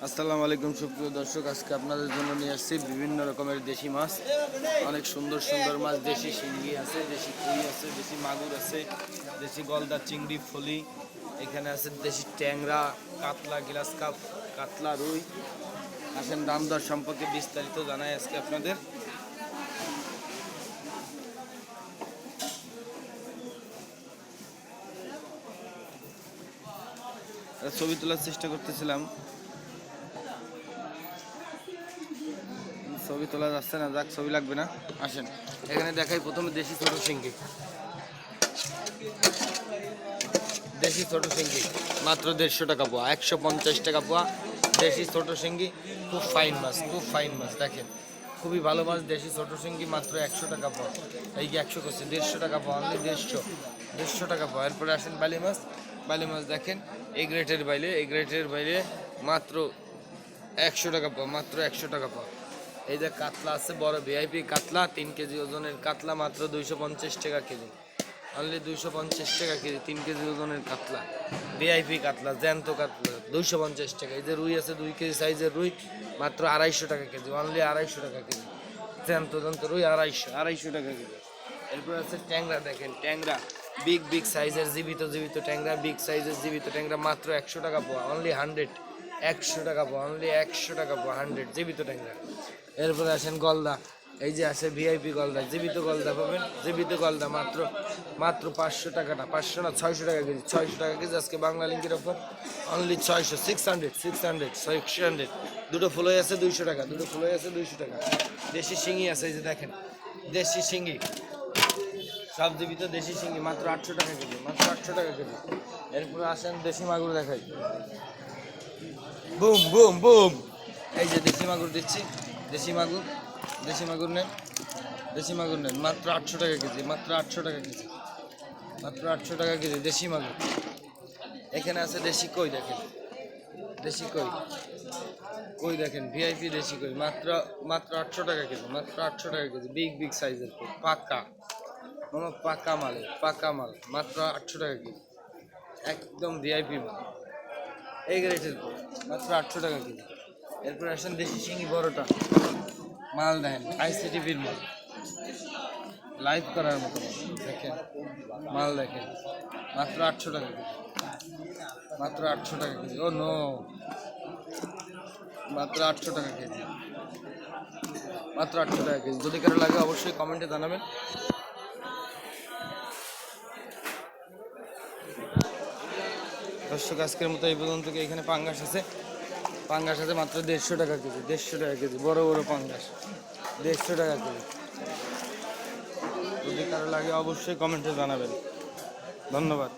আসসালামু আলাইকুম সুপ্রিয় দর্শক, আজকে আপনাদের জন্য নিয়ে আসছি বিভিন্ন রকমের দেশি মাছ। অনেক সুন্দর সুন্দর মাছ, দেশি শিঙ্গি আছে, দেশি কই আছে, দেশি মাগুর আছে, দেশি গলদা, চিংড়ি, ফলি, এখানে আছে দেশি ট্যাংরা, কাতলা, গ্লাস কাপ, কাতলা, রুই। আসেন দাম দর সম্পর্কে বিস্তারিত জানাই আজকে আপনাদের। ছবি তোলার চেষ্টা করতেছিলাম, ছবি তোলা যাচ্ছে না, যাক ছবি লাগবে না। আসেন এখানে দেখাই প্রথমে দেশি ছোট শিঙ্গি। দেশি ছোট শিঙ্গি মাত্র 150 টাকা পোয়া, 150 টাকা পোয়া দেশি ছোট শিঙ্গি। খুব ফাইন মাছ, খুব ফাইন মাছ, দেখেন খুবই ভালো মাছ। দেশি ছোট শিঙ্গি মাত্র 100 টাকা পোয়া। এই যে 100 করছে, 150 টাকা পোয়া, অনলি 150 টাকা পোয়া। এরপরে আসেন বালি মাছ। বালি মাছ দেখেন এই গ্রেটের বাইরে, এই গ্রেটের বাইরে মাত্র 100 টাকা পোয়া, মাত্র 100 টাকা পোয়া। এই যে কাতলা আছে, বড় ভিআইপি কাতলা, 3 কেজি ওজনের কাতলা, মাত্র 250 টাকা কেজি, অনলি 250 টাকা কেজি। 3 কেজি ওজনের কাতলা, ভিআইপি কাতলা, জ্যান্ত কাতলা, 250 টাকা। এই যে রুই আছে 2 কেজি সাইজের রুই, মাত্র 250 টাকা কেজি, অনলি 250 টাকা কেজি। জ্যান্ত জ্যান্ত রুই 250 টাকা কেজি। এরপর আছে ট্যাংরা, দেখেন ট্যাংরা বিগ বিগ সাইজের জীবিত জীবিত ট্যাংরা, বিগ সাইজের জীবিত ট্যাংরা, মাত্র 100 টাকা পোয়া, অনলি 100, 100 টাকা পোয়া, অনলি 100 টাকা পোয়া, 100 জীবিত ট্যাংরা। এরপরে আসেন গলদা, এই যে আছে ভিআইপি গলদা, জীবিত গলদা পাবেন, জীবিত গলদা মাত্র 500 টাকা, না 500 না 600 টাকা কেজি, 600 টাকা কেজি আজকে বাংলা লিঙ্কের ওপর, অনলি 600, 600, দুটো ফুলই আছে 200 টাকা, দুটো ফুলই আছে 200 টাকা। দেশি শিঙি আছে, এই যে দেখেন দেশি শিঙি, সব জীবিত দেশি শিঙি, মাত্র 800 টাকা কেজি, মাত্র 800 টাকা কেজি। এরপরে আসেন দেশি মাগুর দেখাই, বুম বুম বুম। এই যে দেশি মাগুর দিচ্ছি, দেশি মাগুর, দেশি মাগুর নেন, দেশি মাগুর নেন, মাত্র 800 টাকা কেজি, মাত্র 800 টাকা কেজি, মাত্র 800 টাকা কেজি দেশি মাগুর। এখানে আছে দেশি কই, দেখেন দেশি কই, কই দেখেন ভিআইপি দেশি কই, মাত্র 800 টাকা কেজি, মাত্র 800 টাকা কেজি। বিগ বিগ সাইজের কই, পাকা কোনো পাকা মাল, পাকা মাল, মাত্র 800 টাকা কেজি, একদম ভিআইপি মাল, এই গ্রেটের কই, মাত্র 800 টাকা কেজি। এরপর আসেন দেশি শিঙি বড়টা, মাল দেখেন আইসিটিভির মাল, লাইভ করার মতো দেখেন মাল, দেখেন মাত্র 800 টাকা কেজি, মাত্র 800 টাকা কেজি। ও নো, মাত্র 800 টাকা কেজি, মাত্র 800 টাকা কেজি। যদি কারো লাগে অবশ্যই কমেন্টে জানাবেন। দর্শক আজকের মতো এই পর্যন্ত। এখানে পাঙ্গাস আছে, পাঙ্গাস আছে মাত্র 150 টাকা কেজি, 150 টাকা কেজি, বড় বড় পাঙ্গাস 150 টাকা কেজি। যদি কারো লাগে অবশ্যই কমেন্টে জানাবেন। ধন্যবাদ।